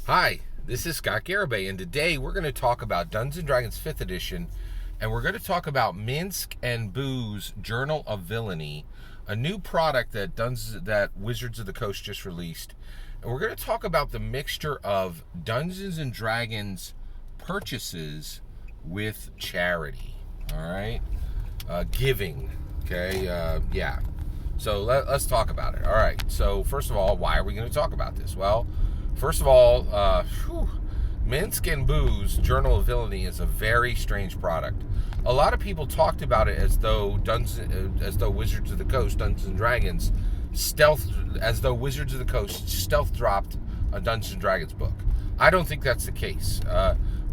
Hi, this is Scott Garibay, and today we're going to talk about Dungeons & Dragons 5th Edition, and we're going to talk about Minsc Boo's Journal of Villainy, a new product that Wizards of the Coast just released. And we're going to talk about the mixture of Dungeons & Dragons purchases with charity, all right? Giving, okay? Yeah. So let's talk about it. All right. So first of all, why are we going to talk about this? Well, first of all, Minsc Boo's Journal of Villainy is a very strange product. A lot of people talked about it as though Wizards of the Coast, Dungeons and Dragons, Wizards of the Coast stealth dropped a Dungeons and Dragons book. I don't think that's the case.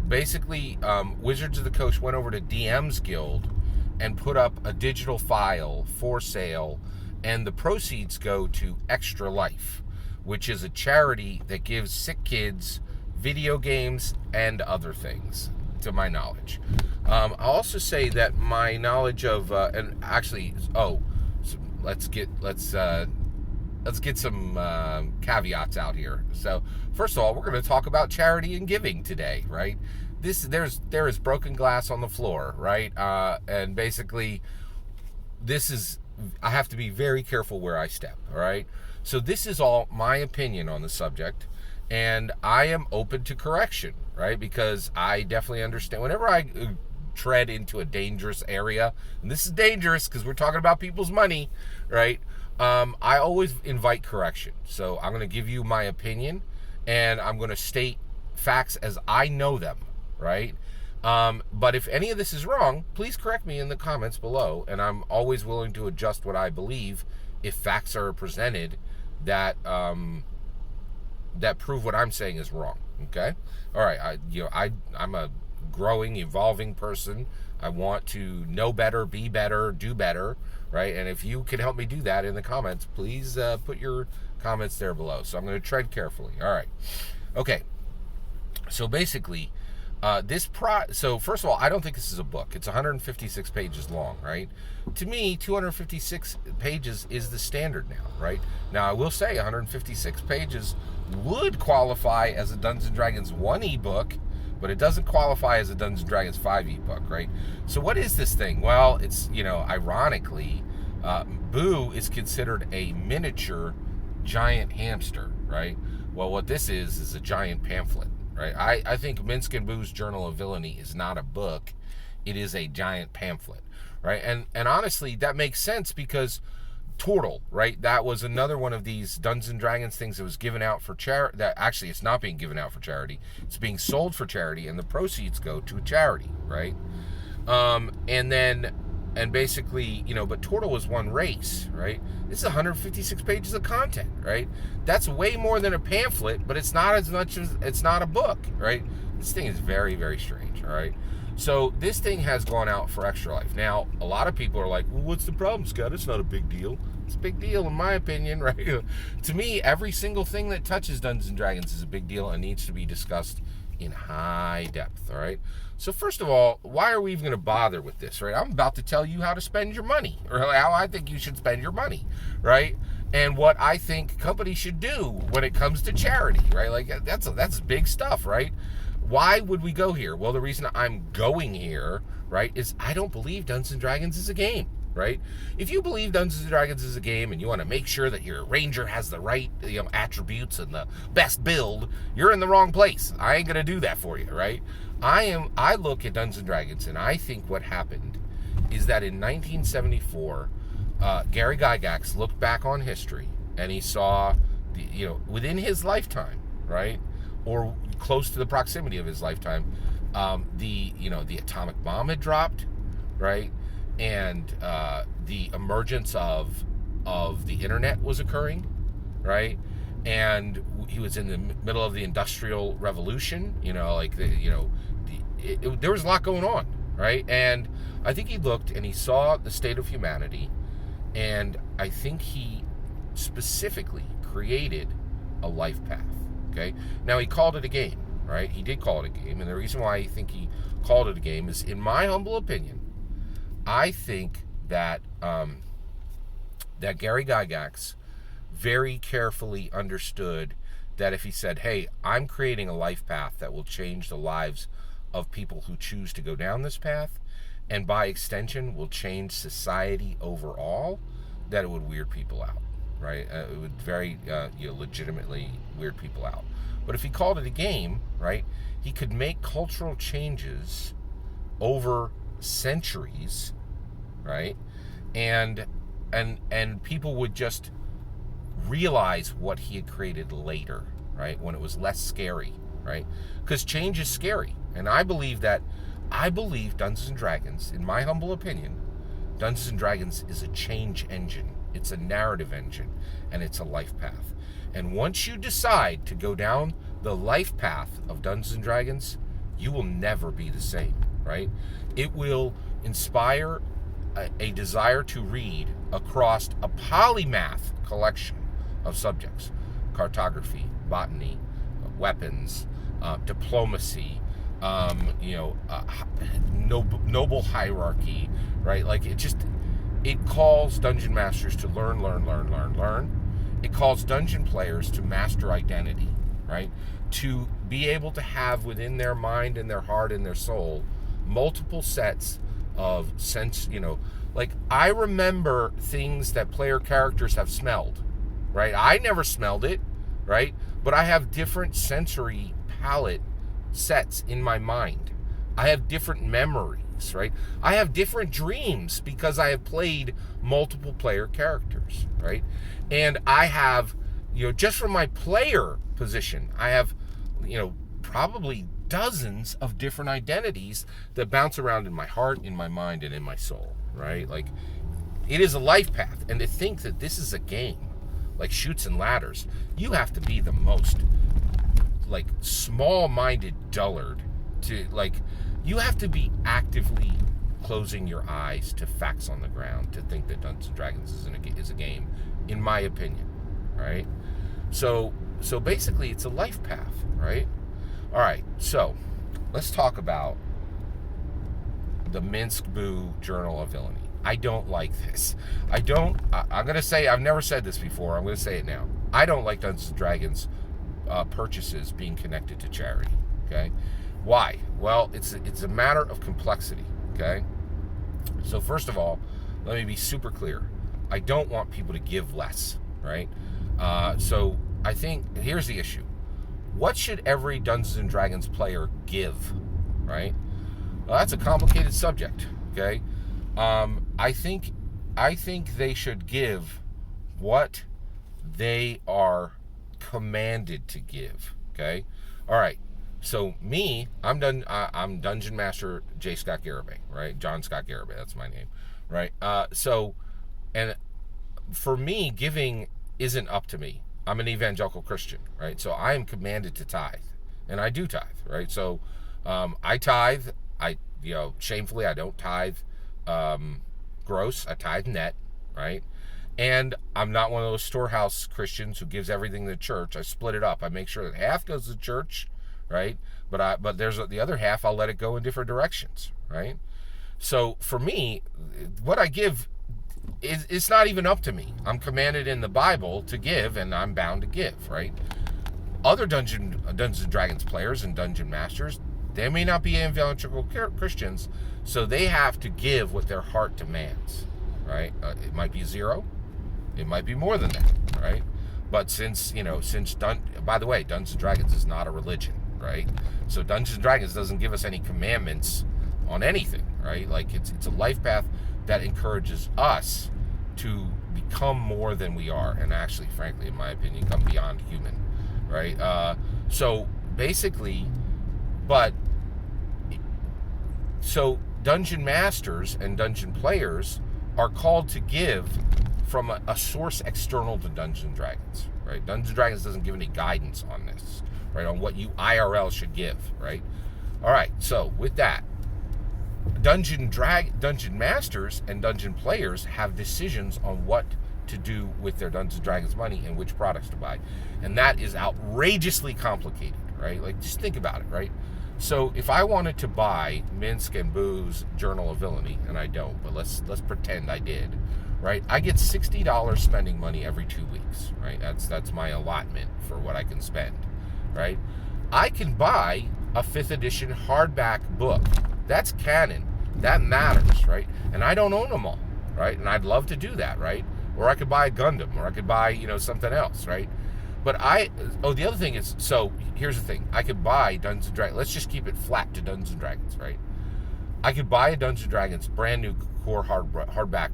Basically, Wizards of the Coast went over to DM's Guild and put up a digital file for sale, and the proceeds go to Extra Life, which is a charity that gives sick kids video games and other things, to my knowledge. I'll also say that my knowledge of let's get some caveats out here. So first of all, we're going to talk about charity and giving today, right? There is broken glass on the floor, right? And basically, I have to be very careful where I step, all right? So this is all my opinion on the subject, and I am open to correction, right? Because I definitely understand whenever I tread into a dangerous area, and this is dangerous because we're talking about people's money, right? I always invite correction. So I'm going to give you my opinion, and I'm going to state facts as I know them, right? But if any of this is wrong, please correct me in the comments below, and I'm always willing to adjust what I believe if facts are presented that prove what I'm saying is wrong. Okay, all right. I'm a growing, evolving person. I want to know better, be better, do better, right? And if you can help me do that in the comments, please put your comments there below. So I'm going to tread carefully. All right. Okay. So basically, so first of all, I don't think this is a book. It's 156 pages long, right? To me, 256 pages is the standard now, right? Now, I will say 156 pages would qualify as a Dungeons & Dragons 1e book, but it doesn't qualify as a Dungeons & Dragons 5e book, right? So what is this thing? Well, it's, ironically, Boo is considered a miniature giant hamster, right? Well, what this is a giant pamphlet. Right, I think Minsc Boo's Journal of Villainy is not a book; it is a giant pamphlet, right? And honestly, that makes sense because Turtle, right? That was another one of these Dungeons and Dragons things that was given out for charity. That actually, it's not being given out for charity; it's being sold for charity, and the proceeds go to a charity, right? And basically, but Turtle was one race, right? This is 156 pages of content, right? That's way more than a pamphlet, but it's not as much as, it's not a book, right? This thing is very, very strange, all right? So this thing has gone out for Extra Life. Now, a lot of people are like, well, what's the problem, Scott? It's not a big deal. It's a big deal in my opinion, right? To me, every single thing that touches Dungeons & Dragons is a big deal and needs to be discussed in high depth, all right? So first of all, why are we even going to bother with this, right? I'm about to tell you how to spend your money, or how I think you should spend your money, right? And what I think companies should do when it comes to charity, right? Like, that's big stuff, right? Why would we go here? Well, the reason I'm going here, right, is I don't believe Dungeons & Dragons is a game, right? If you believe Dungeons & Dragons is a game and you want to make sure that your ranger has the right attributes and the best build, you're in the wrong place. I ain't going to do that for you, right? I look at Dungeons & Dragons, and I think what happened is that in 1974, Gary Gygax looked back on history, and he saw, within his lifetime, right, or close to the proximity of his lifetime, the atomic bomb had dropped, right, and the emergence of the internet was occurring, right, and he was in the middle of the Industrial Revolution, there was a lot going on, right? And I think he looked and he saw the state of humanity, and I think he specifically created a life path, okay? Now, he called it a game, right? He did call it a game, and the reason why I think he called it a game is, in my humble opinion, I think that that Gary Gygax very carefully understood that if he said, hey, I'm creating a life path that will change the lives of people who choose to go down this path, and by extension will change society overall, that it would weird people out, right? It would very legitimately weird people out. But if he called it a game, right, he could make cultural changes over centuries, right? And people would just realize what he had created later, right? When it was less scary, right? Because change is scary. And I believe Dungeons and Dragons, in my humble opinion, Dungeons and Dragons is a change engine. It's a narrative engine, and it's a life path. And once you decide to go down the life path of Dungeons and Dragons, you will never be the same, right? It will inspire a desire to read across a polymath collection of subjects: cartography, botany, weapons, diplomacy, noble hierarchy, right? Like it calls dungeon masters to learn. It calls dungeon players to master identity, right? To be able to have within their mind and their heart and their soul multiple sets of sense, like I remember things that player characters have smelled, right? I never smelled it, right? But I have different sensory palette sets in my mind. I have different memories, right? I have different dreams because I have played multiple player characters, right? And I have, just from my player position, I have, probably dozens of different identities that bounce around in my heart, in my mind, and in my soul, right? Like, it is a life path. And to think that this is a game, like Chutes and Ladders, you have to be the most, like, small-minded dullard to, like, you have to be actively closing your eyes to facts on the ground to think that Dungeons and Dragons is a game, in my opinion, right? So basically, it's a life path, right? All right, so let's talk about the Minsc Boo Journal of Villainy. I don't like this. I'm going to say, I've never said this before, I'm going to say it now. I don't like Dungeons and Dragons purchases being connected to charity, okay? Why? Well, it's a matter of complexity, okay? So first of all, let me be super clear. I don't want people to give less, right? So I think, here's the issue. What should every Dungeons and Dragons player give, right? Well, that's a complicated subject, okay? I think they should give what they are commanded to give, okay? All right. So me, I'm Dungeon Master J. Scott Garibay, right? John Scott Garibay, that's my name, right? And for me, giving isn't up to me. I'm an evangelical Christian, right? So I am commanded to tithe, and I do tithe, right? So I tithe. Shamefully, I don't tithe gross. I tithe net, right? And I'm not one of those storehouse Christians who gives everything to the church. I split it up. I make sure that half goes to the church, right? But there's the other half. I'll let it go in different directions, right? So for me, what I give it's not even up to me. I'm commanded in the Bible to give, and I'm bound to give, right? Other Dungeons and Dragons players and dungeon masters, they may not be evangelical Christians, so they have to give what their heart demands, right? It might be 0, it might be more than that, right? But by the way, Dungeons and Dragons is not a religion, right? So Dungeons and Dragons doesn't give us any commandments on anything, right? Like it's a life path that encourages us to become more than we are, and actually, frankly, in my opinion, come beyond human, right? So basically, so dungeon masters and dungeon players are called to give from a source external to Dungeons and Dragons, right? Dungeons and Dragons doesn't give any guidance on this, right? On what you IRL should give, right? All right, so with that, dungeon masters and dungeon players have decisions on what to do with their Dungeons and Dragons money and which products to buy, and that is outrageously complicated, right? Like, just think about it, right? So if I wanted to buy Minsc and Boo's Journal of Villainy, and I don't, but let's pretend I did, right? I get $60 spending money every 2 weeks, right? That's my allotment for what I can spend, right? I can buy a 5th edition hardback book. That's canon. That matters, right? And I don't own them all, right? And I'd love to do that, right? Or I could buy a Gundam, or I could buy, something else, right? But the other thing is, so here's the thing. I could buy Dungeons & Dragons. Let's just keep it flat to Dungeons & Dragons, right? I could buy a Dungeons & Dragons brand new core hardback,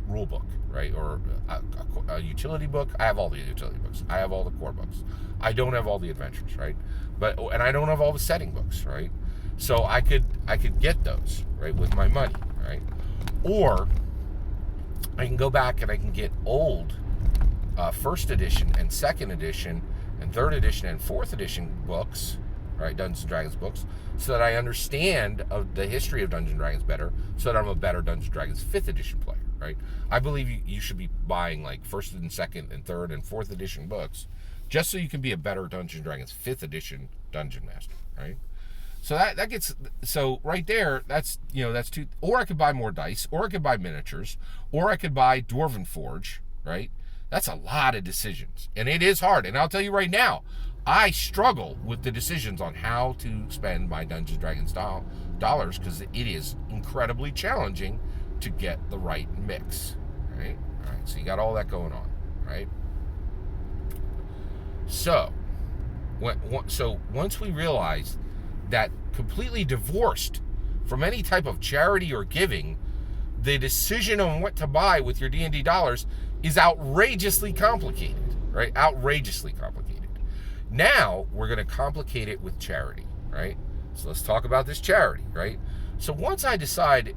rule book, right? Or a utility book. I have all the utility books. I have all the core books. I don't have all the adventures, right? And I don't have all the setting books, right? So I could get those, right, with my money, right? Or I can go back and I can get old 1st edition and 2nd edition and 3rd edition and 4th edition books, right, Dungeons & Dragons books, so that I understand of the history of Dungeons & Dragons better, so that I'm a better Dungeons & Dragons 5th edition player, right? I believe you should be buying like 1st and 2nd and 3rd and 4th edition books just so you can be a better Dungeons & Dragons 5th edition dungeon master, right? So that gets, so right there, that's two. Or I could buy more dice, or I could buy miniatures, or I could buy Dwarven Forge, right? That's a lot of decisions, and it is hard. And I'll tell you right now, I struggle with the decisions on how to spend my Dungeons & Dragons dollars, because it is incredibly challenging to get the right mix, right? All right, so you got all that going on, right? So once we realize that completely divorced from any type of charity or giving, the decision on what to buy with your D&D dollars is outrageously complicated, right? Outrageously complicated. Now, we're going to complicate it with charity, right? So let's talk about this charity, right? So once I decide,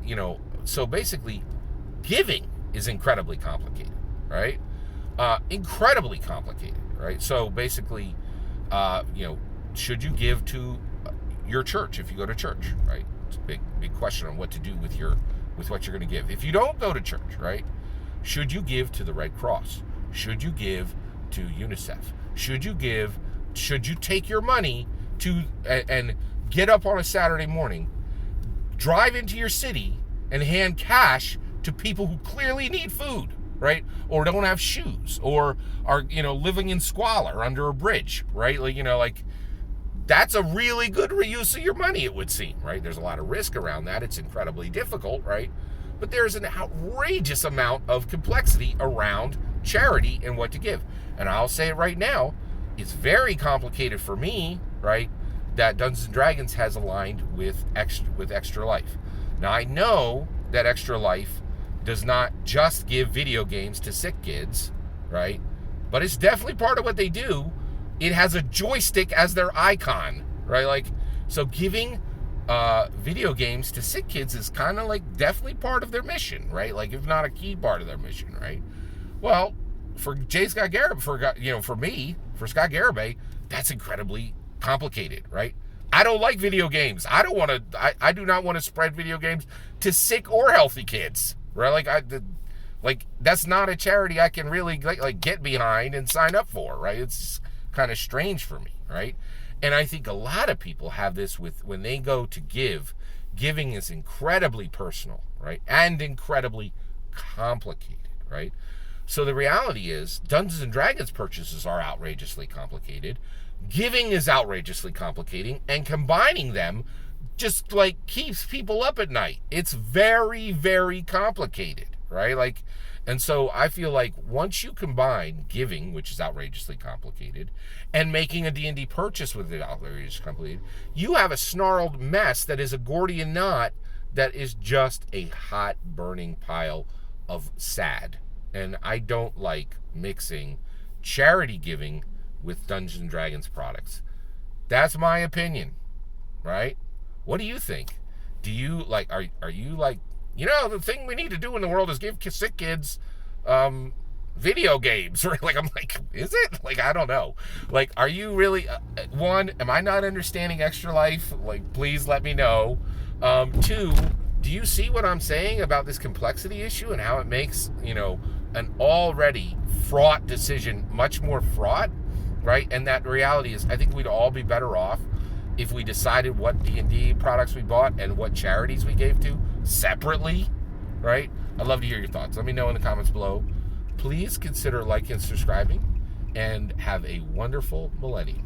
so basically, giving is incredibly complicated, right? Incredibly complicated, right? So basically, should you give to your church if you go to church, right? It's a big question on what to do with what you're going to give. If you don't go to church, right? Should you give to the Red Cross? Should you give to UNICEF? Should you take your money and get up on a Saturday morning, drive into your city, and hand cash to people who clearly need food, right? Or don't have shoes, or are, living in squalor under a bridge, right? That's a really good reuse of your money, it would seem, right? There's a lot of risk around that. It's incredibly difficult, right? But there's an outrageous amount of complexity around charity and what to give. And I'll say it right now, it's very complicated for me, right, that Dungeons & Dragons has aligned with Extra Life. Now, I know that Extra Life does not just give video games to sick kids, right? But it's definitely part of what they do. It has a joystick as their icon, right? So giving video games to sick kids is kind of definitely part of their mission, right? If not a key part of their mission, right? Well, for Scott Garibay, for Scott Garibay, that's incredibly complicated, right? I don't like video games. I do not want to spread video games to sick or healthy kids, right? That's not a charity I can really get behind and sign up for, right? It's kind of strange for me, right? And I think a lot of people have this with when they go to give. Giving is incredibly personal, right? And incredibly complicated, right? So the reality is Dungeons & Dragons purchases are outrageously complicated. Giving is outrageously complicating, and combining them just keeps people up at night. It's very, very complicated, right? And so I feel like once you combine giving, which is outrageously complicated, and making a D&D purchase with it outrageously complicated, you have a snarled mess that is a Gordian knot that is just a hot burning pile of sad. And I don't like mixing charity giving with Dungeons & Dragons products. That's my opinion, right? What do you think? Do you are you the thing we need to do in the world is give sick kids video games, right? I'm is it? I don't know. Are you really, one, am I not understanding Extra Life? Please let me know. Two, do you see what I'm saying about this complexity issue and how it makes, an already fraught decision much more fraught, right? And that reality is, I think we'd all be better off if we decided what D&D products we bought and what charities we gave to separately, right? I'd love to hear your thoughts. Let me know in the comments below. Please consider liking and subscribing, and have a wonderful millennium.